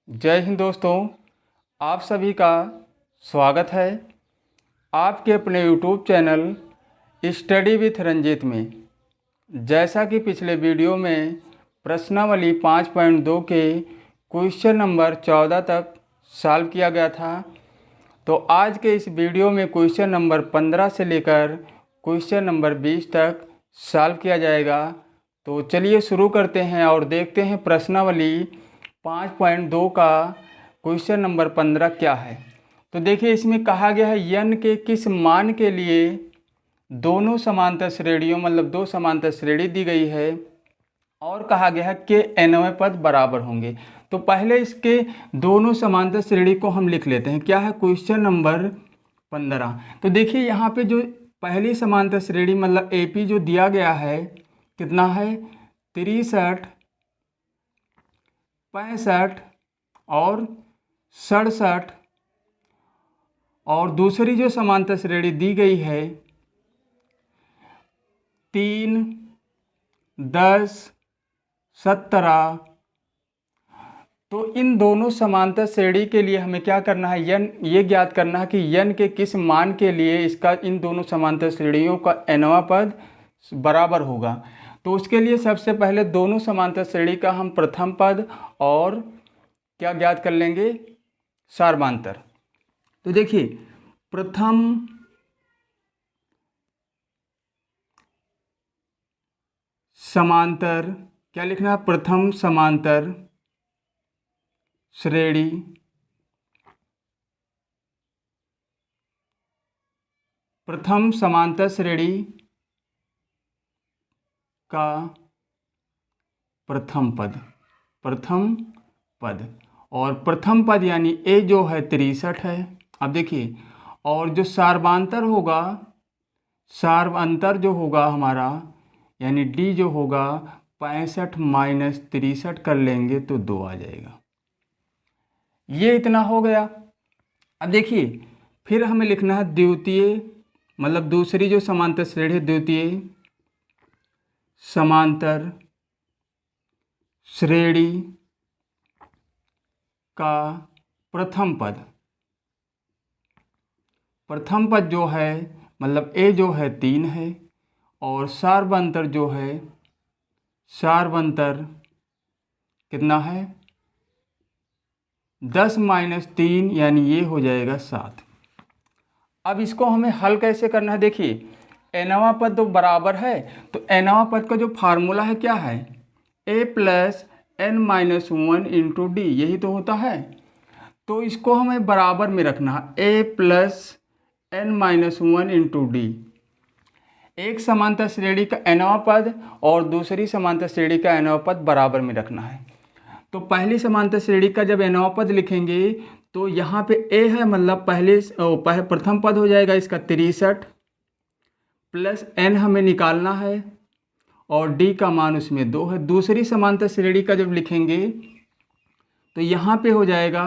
जय हिंद दोस्तों, आप सभी का स्वागत है आपके अपने YouTube channel study with Ranjeet में। जैसा कि पिछले वीडियो में प्रश्नावली 5.2 के क्वेश्चन नंबर 14 तक सॉल्व किया गया था, तो आज के इस वीडियो में क्वेश्चन नंबर 15 से लेकर क्वेश्चन नंबर 20 तक सॉल्व किया जाएगा। तो चलिए शुरू करते हैं और देखते हैं प्रश्नावली 5.2 का क्वेश्चन नंबर 15 क्या है। तो देखिए, इसमें कहा गया है यन के किस मान के लिए दोनों समांतर श्रेणियों मतलब दो समांतर श्रेणी दी गई है और कहा गया है कि nवें पद बराबर होंगे। तो पहले इसके दोनों समांतर श्रेणी को हम लिख लेते हैं। क्या है क्वेश्चन नंबर 15। तो देखिए यहाँ पे जो पहली समांतर श्रेणी मतलब AP जो दिया गया है कितना है 63, 65 और 67, और दूसरी जो समांतर श्रेणी दी गई है 3, 10, 17। तो इन दोनों समांतर श्रेणी के लिए हमें क्या करना है, यन ये ज्ञात करना है कि यन के किस मान के लिए इसका इन दोनों समांतर श्रेणियों का nवां पद बराबर होगा। तो उसके लिए सबसे पहले दोनों समांतर श्रेणी का हम प्रथम पद और क्या ज्ञात कर लेंगे, सार्वमांतर। तो देखिए प्रथम समांतर क्या लिखना है, प्रथम समांतर श्रेणी प्रथम समांतर श्रेणी का प्रथम पद और प्रथम पद यानी ए जो है 63 है। अब देखिए, और जो सार्वमांतर होगा, सार्वमांतर जो होगा हमारा यानी डी जो होगा 65 माइनस 63 कर लेंगे तो 2 आ जाएगा। ये इतना हो गया। अब देखिए फिर हमें लिखना है द्वितीय मतलब दूसरी जो समांतर श्रेणी है द्वितीय समांतर श्रेणी का प्रथम पद जो है मतलब ए जो है 3 है और सार्वमांतर जो है सार्वमांतर कितना है 10 माइनस 3 यानी ये हो जाएगा 7। अब इसको हमें हल कैसे करना है, देखिए nवां पद तो बराबर है, तो nवां पद का जो फार्मूला है क्या है, a plus n minus 1 into D, यही तो होता है। तो इसको हमें बराबर में रखना है a plus n minus 1 into D. एक समांतर श्रेणी का nवां पद और दूसरी समांतर श्रेणी का nवां पद बराबर में रखना है। तो पहली समांतर श्रेणी का जब nवां पद लिखेंगे तो यहाँ पे a है मतलब प्रथम पद हो जाएगा इसका 63 प्लस n हमें निकालना है और d का मान उसमें 2 है। दूसरी समांतर श्रेणी का जब लिखेंगे तो यहाँ पे हो जाएगा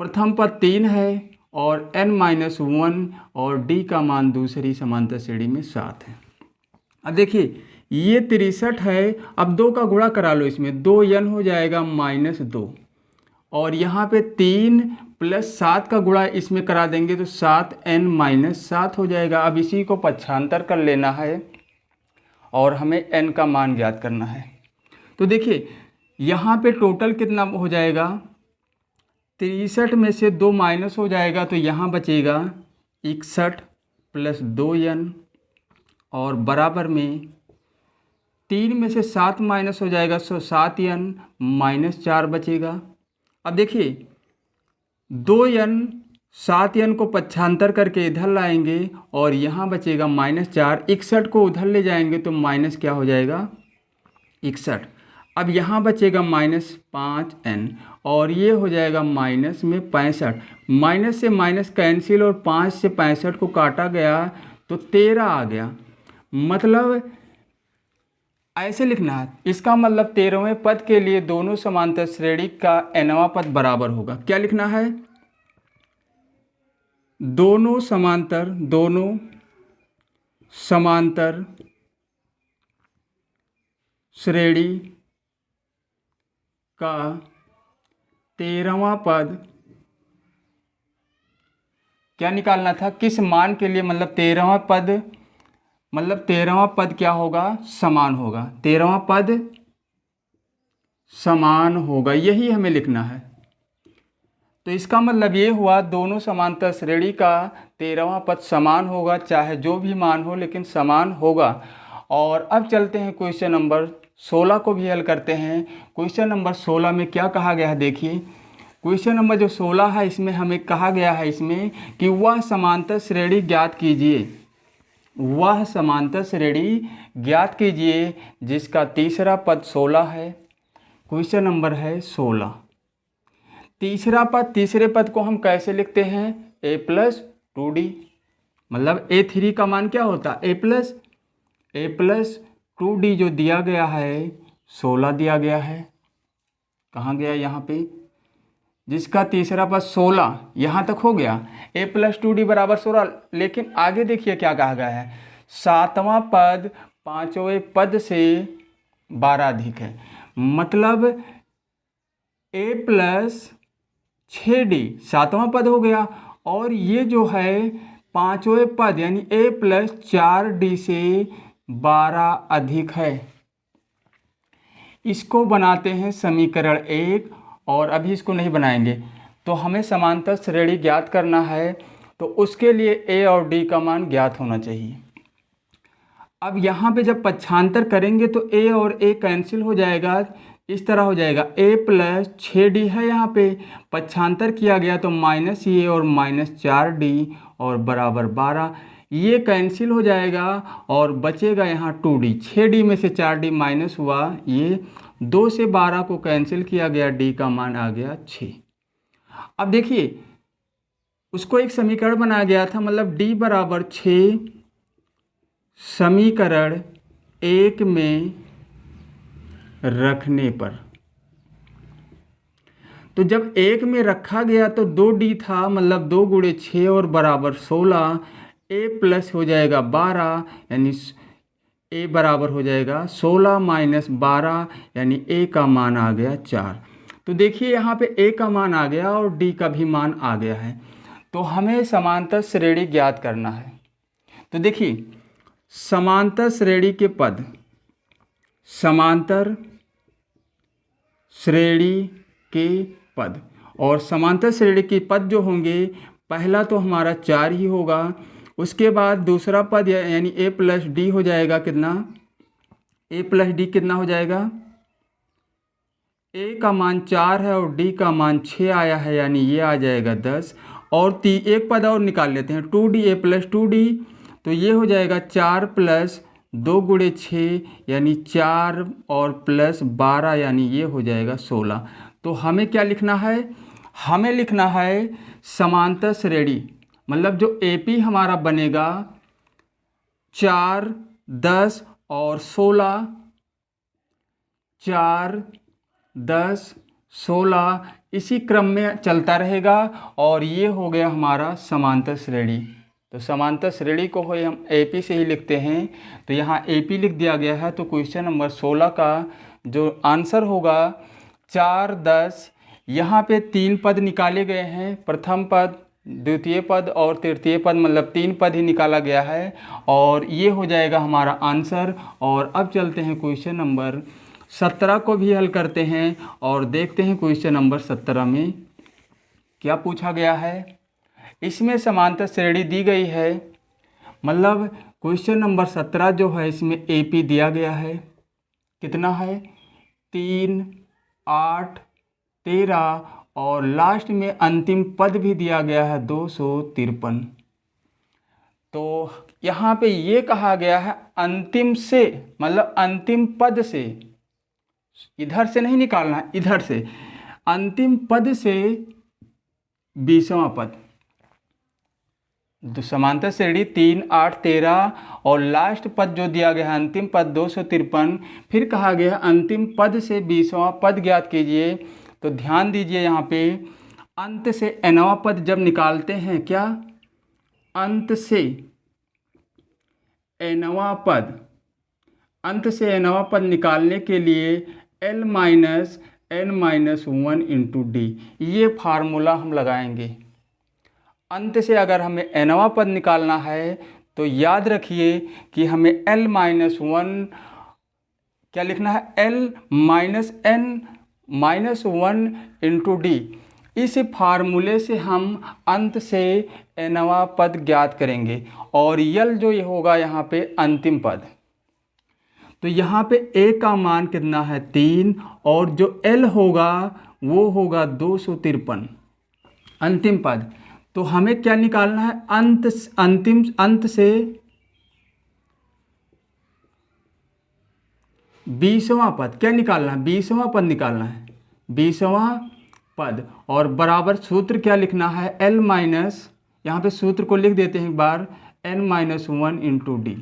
प्रथम पद 3 है और n माइनस 1 और d का मान दूसरी समांतर श्रेणी में 7 है। अब देखिए ये 63 है, अब 2 का गुणा करा लो, इसमें 2n हो जाएगा माइनस 2 और यहाँ पे 3 प्लस 7 का गुणा इसमें करा देंगे तो 7n माइनस 7 हो जाएगा। अब इसी को पक्षांतर कर लेना है और हमें n का मान ज्ञात करना है। तो देखिए यहाँ पे टोटल कितना हो जाएगा, 63 में से 2 माइनस हो जाएगा तो यहाँ बचेगा 61 प्लस 2n और बराबर में 3 में से 7 माइनस हो जाएगा तो 7n माइनस 4 बचेगा। अब देखिए 2n 7n को पक्षांतर करके इधर लाएंगे और यहाँ बचेगा माइनस 4, 61 को उधर ले जाएंगे तो माइनस क्या हो जाएगा 61। अब यहाँ बचेगा माइनस 5n और ये हो जाएगा माइनस में 65। माइनस से माइनस कैंसिल और 5 से 65 को काटा गया तो 13 आ गया। मतलब ऐसे लिखना है, इसका मतलब 13वें पद के लिए दोनों समांतर श्रेणी का nवां पद बराबर होगा। क्या लिखना है, दोनों समांतर श्रेणी का 13वां पद क्या निकालना था, किस मान के लिए, मतलब 13वां पद, मतलब 13वां पद क्या होगा, समान होगा, 13वां पद समान होगा, यही हमें लिखना है। तो इसका मतलब ये हुआ दोनों समांतर श्रेणी का 13वां पद समान होगा, चाहे जो भी मान हो लेकिन समान होगा। और अब चलते हैं क्वेश्चन नंबर 16 को भी हल करते हैं। क्वेश्चन नंबर 16 में क्या कहा गया है, देखिए क्वेश्चन नंबर जो 16 है इसमें हमें कहा गया है इसमें कि वह समांतर श्रेणी ज्ञात कीजिए, वह समांतर श्रेणी ज्ञात कीजिए जिसका तीसरा पद 16 है। क्वेश्चन नंबर है 16। तीसरा पद, तीसरे पद को हम कैसे लिखते हैं, a+2d, मतलब a3 का मान क्या होता है, a+2d जो दिया गया है 16 दिया गया है, कहाँ गया यहाँ पे, जिसका तीसरा पद 16, यहाँ तक हो गया, a+2d बराबर 16। लेकिन आगे देखिए क्या कहा गया है, सातवां पद पांचवें पद से 12 अधिक है, मतलब a+6d सातवां पद हो गया, और ये जो है पांचवें पद यानी a+4d से 12 अधिक है। इसको बनाते हैं समीकरण 1, और अभी इसको नहीं बनाएंगे। तो हमें समांतर श्रेणी ज्ञात करना है, तो उसके लिए a और d का मान ज्ञात होना चाहिए। अब यहाँ पे जब पक्षांतर करेंगे तो a और a कैंसिल हो जाएगा, इस तरह हो जाएगा, a+6d है, यहाँ पे पक्षांतर किया गया तो -a और -4d और बराबर 12, ये कैंसिल हो जाएगा और बचेगा यहाँ 2d, 6d में से 4d माइनस हुआ, ये 2 से 12 को कैंसिल किया गया, d का मान आ गया 6। अब देखिए उसको एक समीकरण बनाया गया था, मतलब d बराबर 6 समीकरण 1 में रखने पर, तो जब 1 में रखा गया तो 2d था, मतलब 2 गुणे 6 और बराबर 16, a प्लस हो जाएगा 12, यानी a बराबर हो जाएगा 16 माइनस 12, यानी a का मान आ गया 4। तो देखिए यहाँ पे a का मान आ गया और d का भी मान आ गया है। तो हमें समांतर श्रेणी ज्ञात करना है। तो देखिए समांतर श्रेणी के पद, समांतर श्रेणी के पद, और समांतर श्रेणी के पद जो होंगे, पहला तो हमारा 4 ही होगा, उसके बाद दूसरा पद यानी a+d हो जाएगा, कितना, a+d कितना हो जाएगा, a का मान 4 है और d का मान 6 आया है, यानी ये आ जाएगा 10। और एक पद और निकाल लेते हैं, 2d, a+2d, तो ये हो जाएगा 4 प्लस 2 गुणे 6, यानी 4 और प्लस 12, यानी ये हो जाएगा 16। तो हमें क्या लिखना है, हमें लिखना है समांतर श्रेणी, मतलब जो AP हमारा बनेगा 4, 10 और 16, 4, 10, 16 इसी क्रम में चलता रहेगा, और ये हो गया हमारा समांतर श्रेणी। तो समांतर श्रेणी को हम AP से ही लिखते हैं, तो यहाँ AP लिख दिया गया है। तो क्वेश्चन नंबर 16 का जो आंसर होगा 4, 10, यहाँ पे 3 पद निकाले गए हैं, प्रथम पद, द्वितीय पद और तृतीय पद, मतलब 3 पद ही निकाला गया है, और ये हो जाएगा हमारा आंसर। और अब चलते हैं क्वेश्चन नंबर 17 को भी हल करते हैं, और देखते हैं क्वेश्चन नंबर 17 में क्या पूछा गया है। इसमें समांतर श्रेणी दी गई है, मतलब क्वेश्चन नंबर 17 जो है इसमें AP दिया गया है, कितना है, 3, 8, 13, और लास्ट में अंतिम पद भी दिया गया है 253। तो यहाँ पे ये कहा गया है अंतिम से, मतलब अंतिम पद से, इधर से नहीं निकालना, इधर से अंतिम पद से 20वां पद। समांतर श्रेणी 3, 8, 13 और लास्ट पद जो दिया गया है अंतिम पद 253, फिर कहा गया अंतिम पद से 20वां पद ज्ञात कीजिए। तो ध्यान दीजिए यहाँ पे अंत से nवां पद जब निकालते हैं, क्या, अंत से nवां पद, अंत से nवां पद निकालने के लिए L minus n-1 into D. ये फार्मूला हम लगाएंगे। अंत से अगर हमें nवां पद निकालना है तो याद रखिए कि हमें l-1 क्या लिखना है, l-n-1 इंटू डी। इस फार्मूले से हम अंत से nवां पद ज्ञात करेंगे और यल जो ये होगा यहाँ पे अंतिम पद। तो यहाँ पे a का मान कितना है 3 और जो l होगा वो होगा 253 अंतिम पद। तो हमें क्या निकालना है, अंत से 20वां पद क्या निकालना है, 20वां पद निकालना है, 20वां पद। और बराबर सूत्र क्या लिखना है, l माइनस, यहाँ पे सूत्र को लिख देते हैं एक बार, n-1 इंटू डी।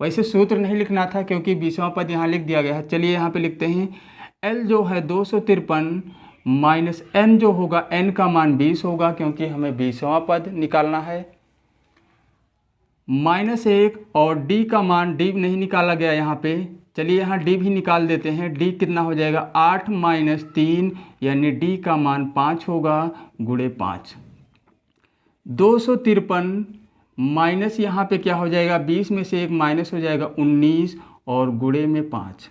वैसे सूत्र नहीं लिखना था क्योंकि 20वां पद यहाँ लिख दिया गया है। चलिए यहाँ पे लिखते हैं l जो है 253 माइनस n जो होगा, n का मान 20 होगा क्योंकि हमें 20वां पद निकालना है, -1 और d का मान, d नहीं निकाला गया यहाँ पे। चलिए यहाँ d भी निकाल देते हैं। d कितना हो जाएगा 8 माइनस 3 यानी d का मान 5 होगा गुणे 5। 253 माइनस यहाँ पे क्या हो जाएगा, 20 में से 1 माइनस हो जाएगा 19 और गुणे में 5।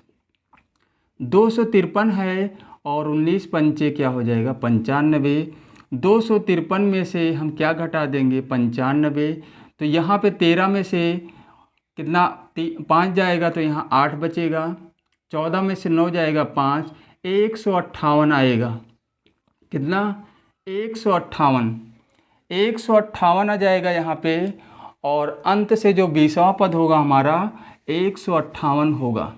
253 है और 19 पंचे क्या हो जाएगा 95। 253 में से हम क्या घटा देंगे 95। तो यहाँ पे 13 में से कितना 5 जाएगा तो यहाँ 8 बचेगा। 14 में से 9 जाएगा 5, 158 आएगा। कितना 158 आ जाएगा यहाँ पे। और अंत से जो 20वां पद होगा हमारा 158 होगा।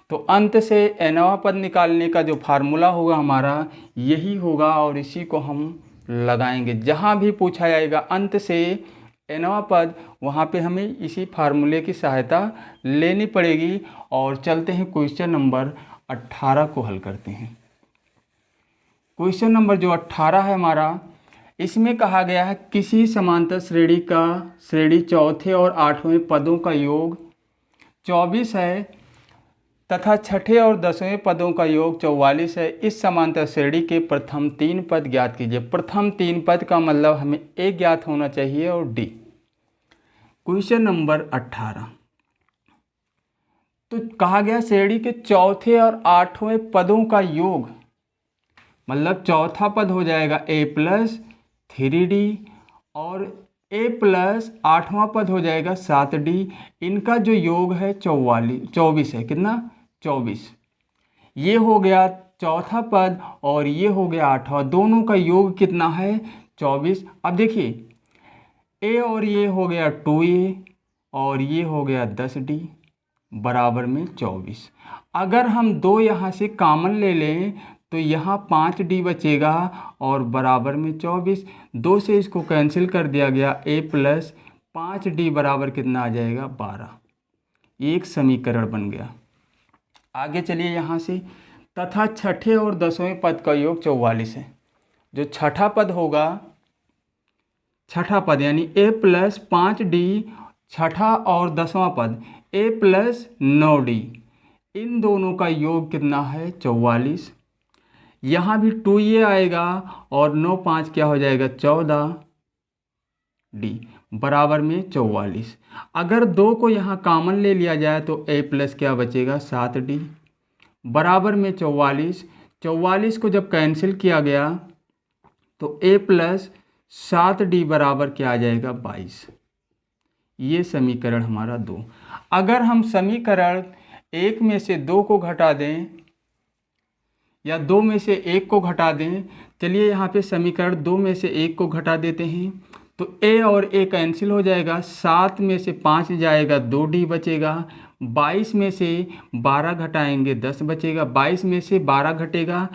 तो अंत से nवां पद निकालने का जो फार्मूला होगा हमारा यही होगा और इसी को हम लगाएंगे। जहाँ भी पूछा जाएगा अंत से nवां पद, वहाँ पे हमें इसी फार्मूले की सहायता लेनी पड़ेगी। और चलते हैं क्वेश्चन नंबर 18 को हल करते हैं। क्वेश्चन नंबर जो 18 है हमारा, इसमें कहा गया है किसी समांतर श्रेणी चौथे और 8वें पदों का योग 24 है तथा छठे और 10वें पदों का योग 44 है। इस समांतर श्रेणी के प्रथम 3 पद ज्ञात कीजिए। प्रथम 3 पद का मतलब हमें a ज्ञात होना चाहिए और d। क्वेश्चन नंबर 18, तो कहा गया श्रेणी के चौथे और 8वें पदों का योग, मतलब चौथा पद हो जाएगा a प्लस 3d और a प्लस 8वां पद हो जाएगा 7d। इनका जो योग है 24 है। कितना 24। ये हो गया चौथा पद और ये हो गया 8वां। दोनों का योग कितना है 24। अब देखिए a और ये हो गया 2a और ये हो गया 10d बराबर में 24। अगर हम 2 यहाँ से कॉमन ले लें तो यहाँ 5d बचेगा और बराबर में 24। 2 से इसको कैंसिल कर दिया गया, a प्लस 5d बराबर कितना आ जाएगा 12। एक समीकरण बन गया। आगे चलिए यहाँ से, तथा छठे और 10वें पद का योग 44 है। जो छठा पद होगा, छठा पद यानी a प्लस 5d, छठा और 10वां पद a प्लस 9d, इन दोनों का योग कितना है 44। यहाँ भी 2a आएगा और 9 5 क्या हो जाएगा 14d बराबर में 44। अगर 2 को यहाँ कॉमन ले लिया जाए तो a प्लस क्या बचेगा 7d बराबर में 44। 44 को जब कैंसिल किया गया तो a प्लस 7d बराबर क्या आ जाएगा 22। ये समीकरण हमारा 2। अगर हम समीकरण 1 में से 2 को घटा दें या 2 में से 1 को घटा दें, चलिए यहाँ पे समीकरण 2 में से 1 को घटा देते हैं तो a और a कैंसिल हो जाएगा। 7 में से 5 जाएगा 2d बचेगा। 22 में से 12 घटाएंगे 10 बचेगा। 22 में से 12 घटेगा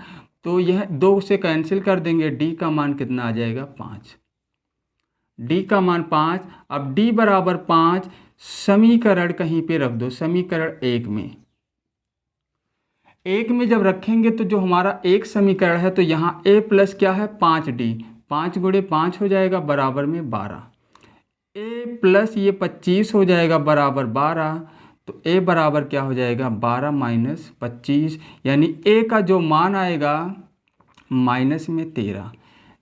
तो यह 2 से कैंसिल कर देंगे, d का मान कितना आ जाएगा 5। d का मान 5। अब d बराबर 5 समीकरण कहीं पे रख दो, समीकरण 1 में। 1 में जब रखेंगे तो जो हमारा एक समीकरण है तो यहाँ a प्लस क्या है 5d, 5 गुणे 5 हो जाएगा बराबर में 12। a प्लस ये 25 हो जाएगा बराबर 12। तो ए बराबर क्या हो जाएगा 12 माइनस 25, यानी ए का जो मान आएगा माइनस में 13।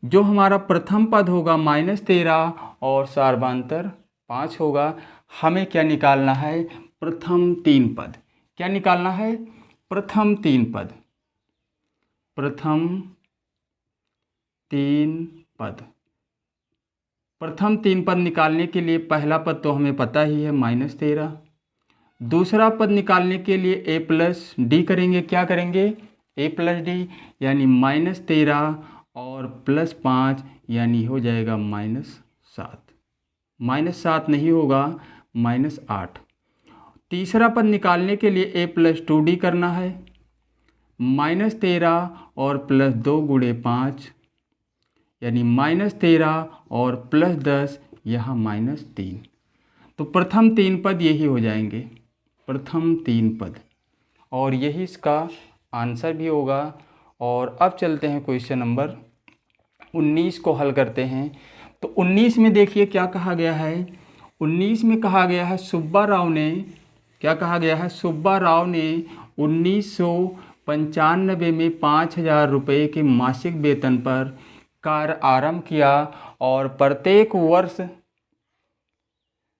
जो हमारा प्रथम पद होगा -13 और सार्वधातुक 5 होगा। हमें क्या निकालना है? प्रथम 3 पद। क्या निकालना है? प्रथम 3 पद। प्रथम 3 पद। प्रथम 3 पद निकालने के लिए पहला पद तो हमें पता ही है -13। दूसरा पद निकालने के लिए a प्लस डी करेंगे। क्या करेंगे? a प्लस डी, यानी -13 और +5, यानी हो जाएगा -7। -7 नहीं होगा, -8। तीसरा पद निकालने के लिए a प्लस 2d करना है। -13 और +2 गुणे 5, यानी -13 और +10, यहाँ -3। तो प्रथम 3 पद यही हो जाएंगे, प्रथम 3 पद, और यही इसका आंसर भी होगा। और अब चलते हैं क्वेश्चन नंबर 19 को हल करते हैं। तो 19 में देखिए क्या कहा गया है। 19 में कहा गया है सुब्बा राव ने, क्या कहा गया है? सुब्बा राव ने 1995 में 5,000 रुपये के मासिक वेतन पर कार्य आरंभ किया और प्रत्येक वर्ष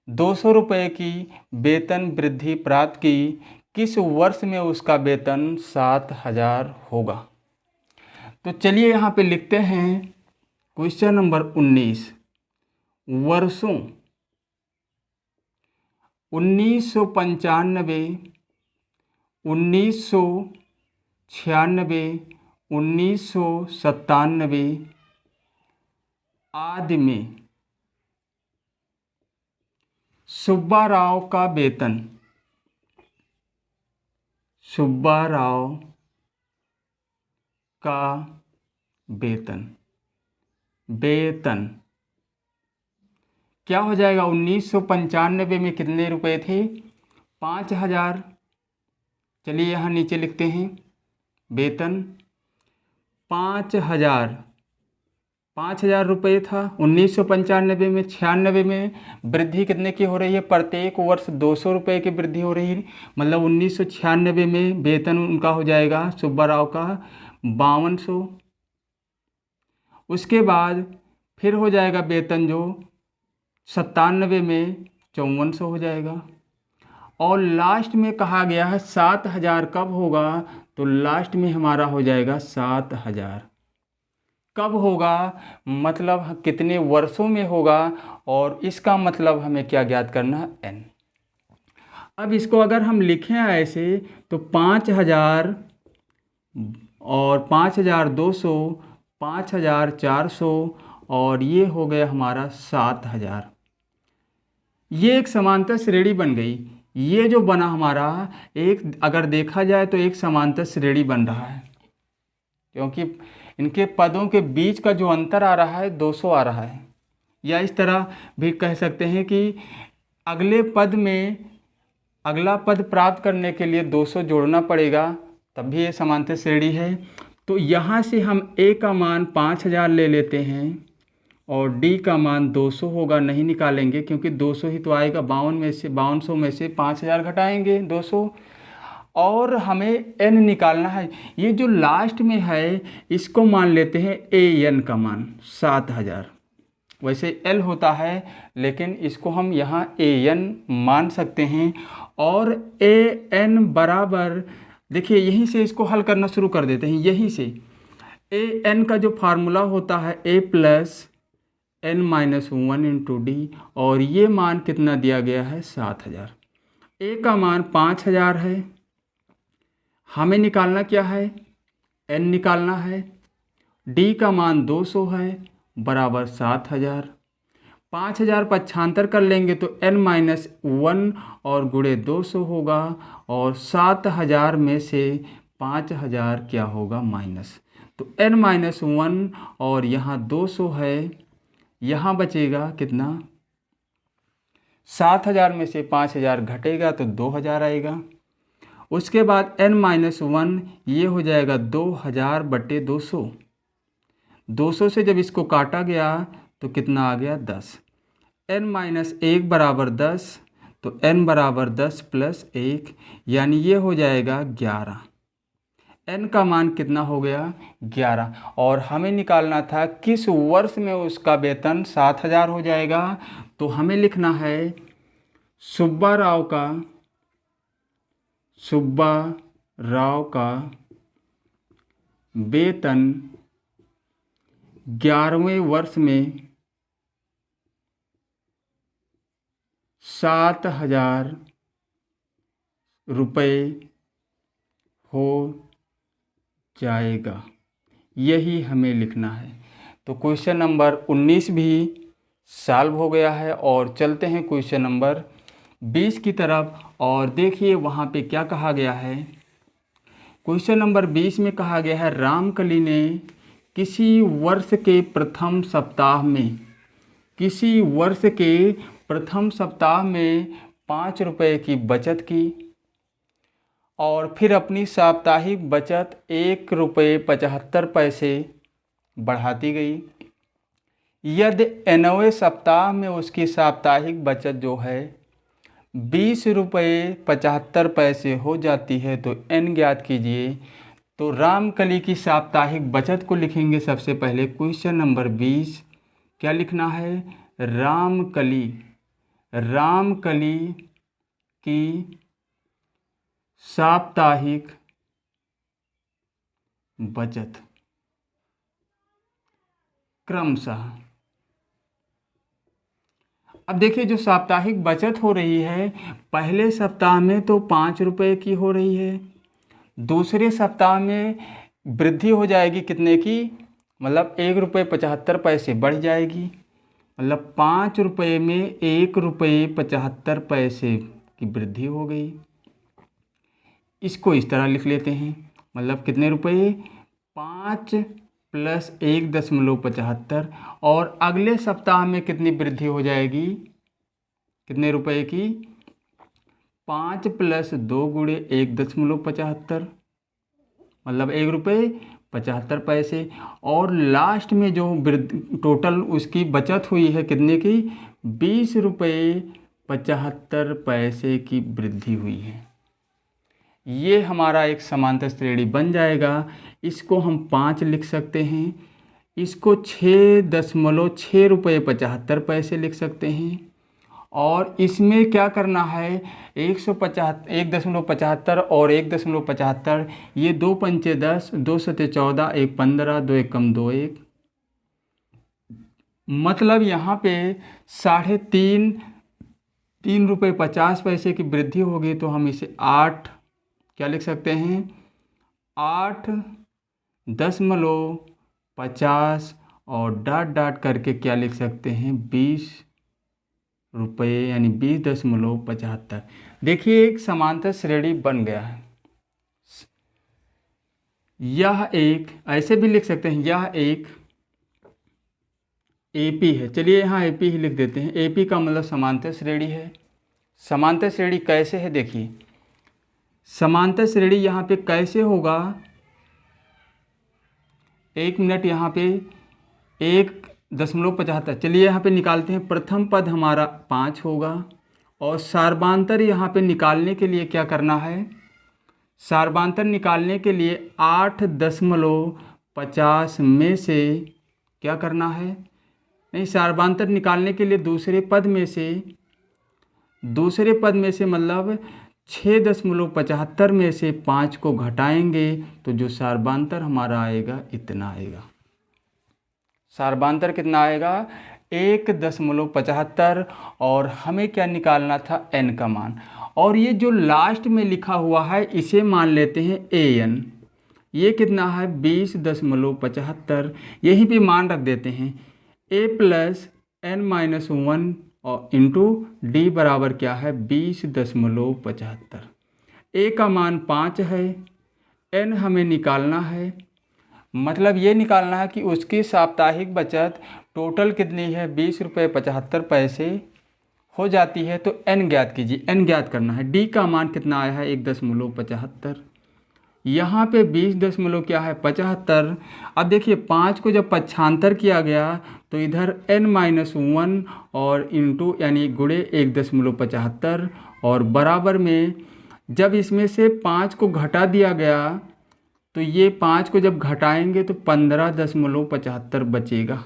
200 रुपये की वेतन वृद्धि प्राप्त की। किस वर्ष में उसका वेतन 7,000 होगा? तो चलिए यहाँ पे लिखते हैं क्वेश्चन नंबर 19। वर्षों 1995, 1996, 1997 आदि में सुब्बा राव का वेतन, सुब्बा राव का वेतन, वेतन क्या हो जाएगा? 1995 में कितने रुपए थे? 5,000। चलिए यहाँ नीचे लिखते हैं वेतन 5,000 रुपये था 1995 में। 96 में वृद्धि कितने की हो रही है? प्रत्येक वर्ष 200 रुपये की वृद्धि हो रही है। मतलब 1996 में वेतन उनका हो जाएगा सुब्बा राव का 5200। उसके बाद फिर हो जाएगा वेतन जो 97 में 5400 हो जाएगा। और लास्ट में कहा गया है 7,000 कब होगा? तो लास्ट में हमारा हो जाएगा 7,000 कब होगा? मतलब कितने वर्षों में होगा, और इसका मतलब हमें क्या ज्ञात करना है? n। अब इसको अगर हम लिखें ऐसे तो 5,000 और 5,200, 5,400, और ये हो गया हमारा 7,000। ये एक समांतर श्रेणी बन गई। ये जो बना हमारा एक, अगर देखा जाए तो एक समांतर श्रेणी बन रहा है, क्योंकि इनके पदों के बीच का जो अंतर आ रहा है 200 आ रहा है। या इस तरह भी कह सकते हैं कि अगले पद में अगला पद प्राप्त करने के लिए 200 जोड़ना पड़ेगा, तब भी ये समांतर श्रेणी है। तो यहाँ से हम a का मान 5,000 ले लेते हैं और d का मान 200 होगा। नहीं निकालेंगे क्योंकि 200 ही तो आएगा। 5200 में से 5,000 घटाएंगे 200, और हमें n निकालना है। ये जो लास्ट में है इसको मान लेते हैं an का मान 7,000। वैसे l होता है, लेकिन इसको हम यहाँ an मान सकते हैं। और an बराबर, देखिए यहीं से इसको हल करना शुरू कर देते हैं। यहीं से an का जो फार्मूला होता है a plus n-1 into D, और ये मान कितना दिया गया है? 7,000। a का मान 5,000 है। हमें निकालना क्या है? n निकालना है। d का मान 200 है बराबर 7,000। 5,000 पक्षांतर कर लेंगे तो n-1 और गुणे 200 होगा, और 7,000 में से 5,000 क्या होगा? माइनस। तो n-1 और यहाँ 200 है, यहाँ बचेगा कितना? 7,000 में से 5,000 घटेगा तो 2,000 आएगा। उसके बाद n-1 ये हो जाएगा 2,000 बटे 200। 200 से जब इसको काटा गया तो कितना आ गया? 10। n-1 बराबर 10, तो n बराबर 10 प्लस 1 यानी ये हो जाएगा 11। n का मान कितना हो गया 11। और हमें निकालना था किस वर्ष में उसका वेतन 7,000 हो जाएगा। तो हमें लिखना है सुब्बा राव का वेतन 11वें वर्ष में 7,000 रुपये हो जाएगा, यही हमें लिखना है। तो क्वेश्चन नंबर 19 भी सॉल्व हो गया है। और चलते हैं क्वेश्चन नंबर 20 की तरफ और देखिए वहाँ पे क्या कहा गया है। क्वेश्चन नंबर 20 में कहा गया है रामकली ने किसी वर्ष के प्रथम सप्ताह में 5 रुपये की बचत की और फिर अपनी साप्ताहिक बचत 1.75 बढ़ाती गई। यदि 9वें सप्ताह में उसकी साप्ताहिक बचत जो है 20.75 हो जाती है तो n ज्ञात कीजिए। तो रामकली की साप्ताहिक बचत को लिखेंगे सबसे पहले। क्वेश्चन नंबर 20 क्या लिखना है, रामकली की साप्ताहिक बचत क्रमशः। अब देखिए जो साप्ताहिक बचत हो रही है पहले सप्ताह में तो 5 रुपये की हो रही है, दूसरे सप्ताह में वृद्धि हो जाएगी कितने की, मतलब 1.75 बढ़ जाएगी, मतलब 5 रुपये में 1.75 की वृद्धि हो गई। इसको इस तरह लिख लेते हैं, मतलब कितने रुपये 5 प्लस 1.75 और अगले सप्ताह में कितनी वृद्धि हो जाएगी, कितने रुपए की 5 प्लस 2 गुणे 1.75 मतलब 1.75 और लास्ट में जो टोटल उसकी बचत हुई है कितने की 20.75 की वृद्धि हुई है। ये हमारा एक समांतर श्रेणी बन जाएगा। इसको हम 5 लिख सकते हैं, इसको 6.75 लिख सकते हैं और इसमें क्या करना है 1.75 और 1.75 ये 2 पंचे 10, 2 सते 14, 1 15, 2 एकम 2 1 मतलब यहाँ पे 3.50 की वृद्धि होगी। तो हम इसे 8 क्या लिख सकते हैं 8.50 और डॉट करके क्या लिख सकते हैं 20 रुपये यानी 20.75। देखिए एक समांतर श्रेणी बन गया है। यह एक ऐसे भी लिख सकते हैं, यह एक एपी है। चलिए यहाँ एपी ही लिख देते हैं। एपी का मतलब समांतर श्रेणी है। समांतर श्रेणी कैसे है देखिए, समांतर श्रेणी यहाँ पे कैसे होगा, 1 मिनट यहाँ पे 1.75 चलिए यहाँ पे निकालते हैं। प्रथम पद हमारा 5 होगा और सार्वधान्तर यहाँ पे निकालने के लिए क्या करना है, सार्वधान्तर निकालने के लिए 8.50 में से क्या करना है, नहीं सार्वधान्तर निकालने के लिए दूसरे पद में से मतलब 6.75 में से 5 को घटाएंगे तो जो सार्वधान्तर हमारा आएगा इतना आएगा। सार्वधान्तर कितना आएगा 1.75 और हमें क्या निकालना था n का मान। और ये जो लास्ट में लिखा हुआ है इसे मान लेते हैं an, ये कितना है 20.75, यहीं पे मान रख देते हैं a प्लस n-1 और इंटू डी बराबर क्या है 20.75। a का मान 5 है, n हमें निकालना है, मतलब ये निकालना है कि उसकी साप्ताहिक बचत टोटल कितनी है 20.75 हो जाती है। तो n ज्ञात कीजिए, n ज्ञात करना है। d का मान कितना आया है 1.75, यहाँ पे 20 दशमलव क्या है 75। अब देखिए 5 को जब पक्षांतर किया गया तो इधर n-1 और इंटू यानी गुणे 1.75 और बराबर में जब इसमें से 5 को घटा दिया गया तो ये 5 को जब घटाएंगे तो 15.75 बचेगा।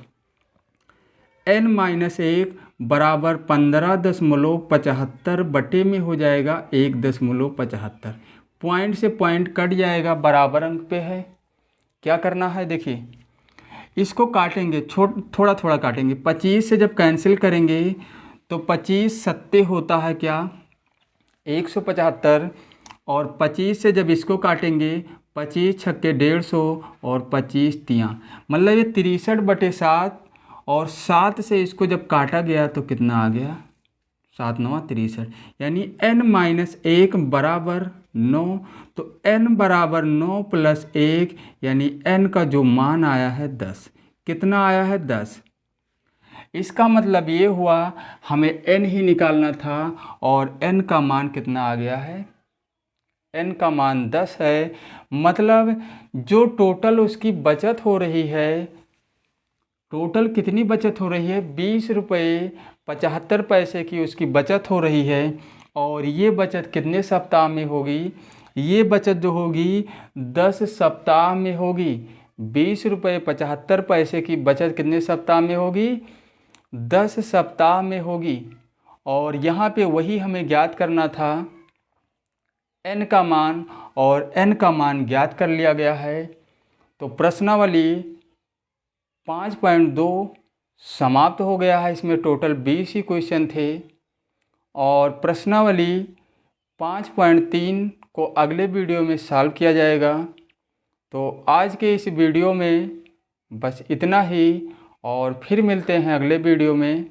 n-1 बराबर 15.75 बटे में हो जाएगा 1.75। पॉइंट से पॉइंट कट जाएगा, बराबर अंक पे है। क्या करना है देखिए, इसको काटेंगे, थोड़ा थोड़ा काटेंगे। 25 से जब कैंसिल करेंगे तो 25 सत्ते होता है क्या 175 और 25 से जब इसको काटेंगे 25 छक्के 150 और 25 तियाँ मतलब ये 63/7 और 7 से इसको जब काटा गया तो कितना आ गया 7 9 63 यानी n-1 बराबर 9। तो n बराबर 9 प्लस 1 यानी n का जो मान आया है 10। कितना आया है 10। इसका मतलब ये हुआ हमें n ही निकालना था और n का मान कितना आ गया है, n का मान 10 है। मतलब जो टोटल उसकी बचत हो रही है, टोटल कितनी बचत हो रही है 20 रुपये 75 पैसे की उसकी बचत हो रही है। और ये बचत कितने सप्ताह में होगी, ये बचत जो होगी 10 सप्ताह में होगी। 20 रुपये 75 पैसे की बचत कितने सप्ताह में होगी 10 सप्ताह में होगी। और यहाँ पे वही हमें ज्ञात करना था n का मान, और n का मान ज्ञात कर लिया गया है। तो प्रश्नावली 5.2 समाप्त हो गया है। इसमें टोटल 20 ही क्वेश्चन थे और प्रश्नावली 5.3 को अगले वीडियो में सॉल्व किया जाएगा। तो आज के इस वीडियो में बस इतना ही और फिर मिलते हैं अगले वीडियो में।